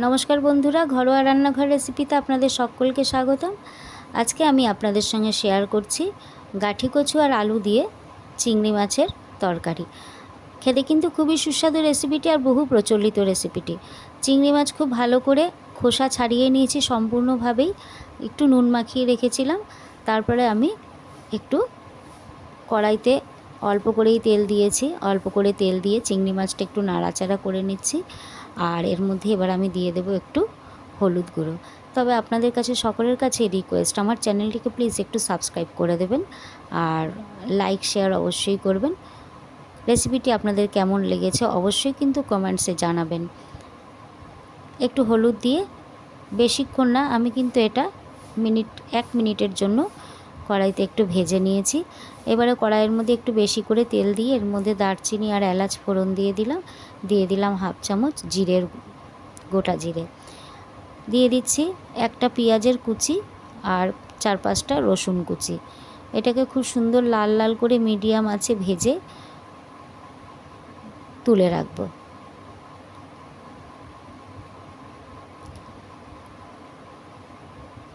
নমস্কার বন্ধুরা, ঘরোয়া রান্নাঘর রেসিপিতে আপনাদের সকলকে স্বাগতম। আজকে আমি আপনাদের সঙ্গে শেয়ার করছি গাঠি কচু আর আলু দিয়ে চিংড়ি মাছের তরকারি। খেতে কিন্তু খুবই সুস্বাদু রেসিপিটি আর বহু প্রচলিত রেসিপিটি। চিংড়ি মাছ খুব ভালো করে খোসা ছাড়িয়ে নিয়েছি সম্পূর্ণভাবেই, একটু নুন মাখিয়ে রেখেছিলাম। তারপরে আমি একটু কড়াইতে অল্প করেই তেল দিয়েছি, অল্প করে তেল দিয়ে চিংড়ি মাছটা একটু নাড়াচাড়া করে নিচ্ছি। আর এর মধ্যে এবার আমি দিয়ে দেবো একটু হলুদ গুঁড়ো। তবে আপনাদের কাছে সকলের কাছে রিকোয়েস্ট, আমার চ্যানেলটিকে প্লিজ একটু সাবস্ক্রাইব করে দেবেন আর লাইক শেয়ার অবশ্যই করবেন। রেসিপিটি আপনাদের কেমন লেগেছে অবশ্যই কিন্তু কমেন্টসে জানাবেন। একটু হলুদ দিয়ে বেশিক্ষণ না, আমি কিন্তু এটা এক মিনিটের জন্য কড়াইতে একটু ভেজে নিয়েছি। এবারে কড়াইয়ের মধ্যে একটু বেশি করে তেল দিয়ে এর মধ্যে দারচিনি আর এলাচ ফোড়ন দিয়ে দিলাম হাফ চামচ গোটা জিরে, দিয়ে দিচ্ছি একটা পেঁয়াজের কুচি আর 4-5টা রসুন কুচি। এটাকে খুব সুন্দর লাল লাল করে মিডিয়াম আঁচে ভেজে তুলে রাখবো।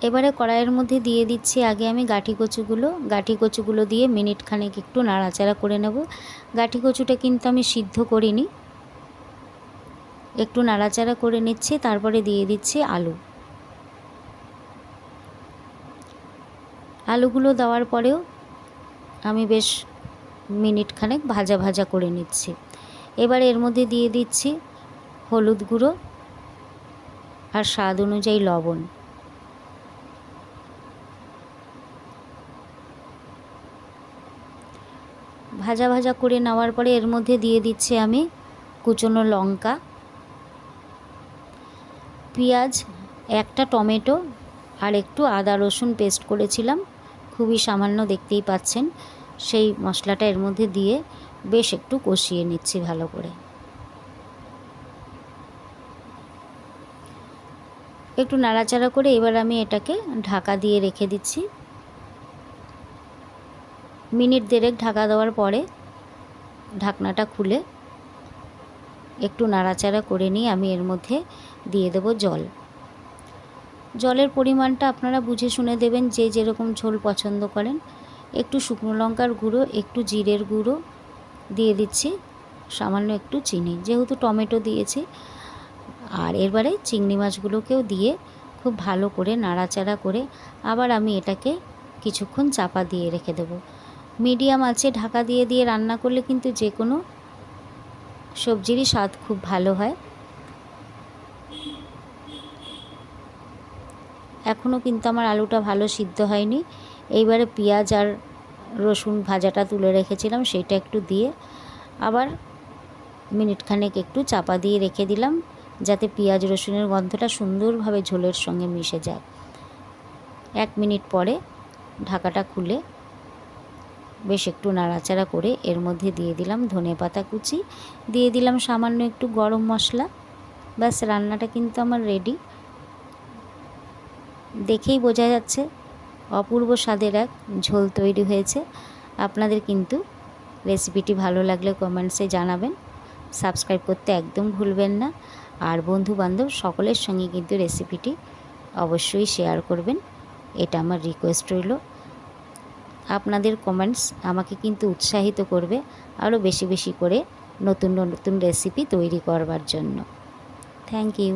এবারে কড়াইয়ের মধ্যে দিয়ে দিচ্ছি আগে আমি গাঠি কচুগুলো দিয়ে মিনিট খানেক একটু নাড়াচাড়া করে নেব। গাঠি কচুটা কিন্তু আমি সিদ্ধ করিনি, একটু নাড়াচাড়া করে নিচ্ছি। তারপরে দিয়ে দিচ্ছি আলুগুলো দেওয়ার পরেও আমি বেশ মিনিট খানেক ভাজা ভাজা করে নিচ্ছি। এবার এর মধ্যে দিয়ে দিচ্ছি হলুদ গুঁড়ো আর স্বাদ অনুযায়ী লবণ। ভাজা ভাজা করে নেওয়ার পরে এর মধ্যে দিয়ে দিচ্ছি আমি কুচনো লঙ্কা, পেঁয়াজ, একটা টমেটো আর একটু আদা রসুন পেস্ট করেছিলাম, খুবই সামান্য, দেখতেই পাচ্ছেন। সেই মশলাটা এর মধ্যে দিয়ে বেশ একটু কষিয়ে নিচ্ছি ভালো করে। একটু নাড়াচাড়া করে এবার আমি এটাকে ঢাকা দিয়ে রেখে দিচ্ছি। মিনিট দেড়েক ঢাকা দেওয়ার পরে ঢাকনাটা খুলে একটু নাড়াচাড়া করে নিয়ে আমি এর মধ্যে দিয়ে দেব জল। জলের পরিমাণটা আপনারা বুঝে শুনে দেবেন, যে যেরকম ঝোল পছন্দ করেন। একটু শুকনো লঙ্কার গুঁড়ো, একটু জিরের গুঁড়ো দিয়ে দিচ্ছি, সামান্য একটু চিনি, যেহেতু টমেটো দিয়েছি। আর এবারে চিংড়ি মাছগুলোকেও দিয়ে খুব ভালো করে নাড়াচাড়া করে আবার আমি এটাকে কিছুক্ষণ চাপা দিয়ে রেখে দেব। মিডিয়াম আঁচে ঢাকা দিয়ে দিয়ে রান্না করলে কিন্তু যে কোনো সবজিরই স্বাদ খুব ভালো হয়। এখনও কিন্তু আমার আলুটা ভালো সিদ্ধ হয়নি। এইবারে পেঁয়াজ আর রসুন ভাজাটা তুলে রেখেছিলাম, সেটা একটু দিয়ে আবার মিনিট খানেক একটু চাপা দিয়ে রেখে দিলাম, যাতে পেঁয়াজ রসুনের গন্ধটা সুন্দরভাবে ঝোলের সঙ্গে মিশে যায়। 1 মিনিট পরে ঢাকাটা খুলে বেশ একটু নাড়াচাড়া করে এর মধ্যে দিয়ে দিলাম ধনেপাতা কুচি, দিয়ে দিলাম সামান্য একটু গরম মশলা। ব্যাস, রান্নাটা কিন্তু আমার রেডি। দেখেই বোঝা যাচ্ছে অপূর্ব স্বাদের এক ঝোল তৈরি হয়েছে। আপনাদের কিন্তু রেসিপিটি ভালো লাগলে কমেন্টসে জানাবেন, সাবস্ক্রাইব করতে একদম ভুলবেন না। আর বন্ধু বান্ধব সকলের সঙ্গে কিন্তু রেসিপিটি অবশ্যই শেয়ার করবেন, এটা আমার রিকোয়েস্ট রইল। আপনাদের কমেন্টস আমাকে কিন্তু উৎসাহিত করবে আরও বেশি বেশি করে নতুন নতুন রেসিপি তৈরি করবার জন্য। Thank you.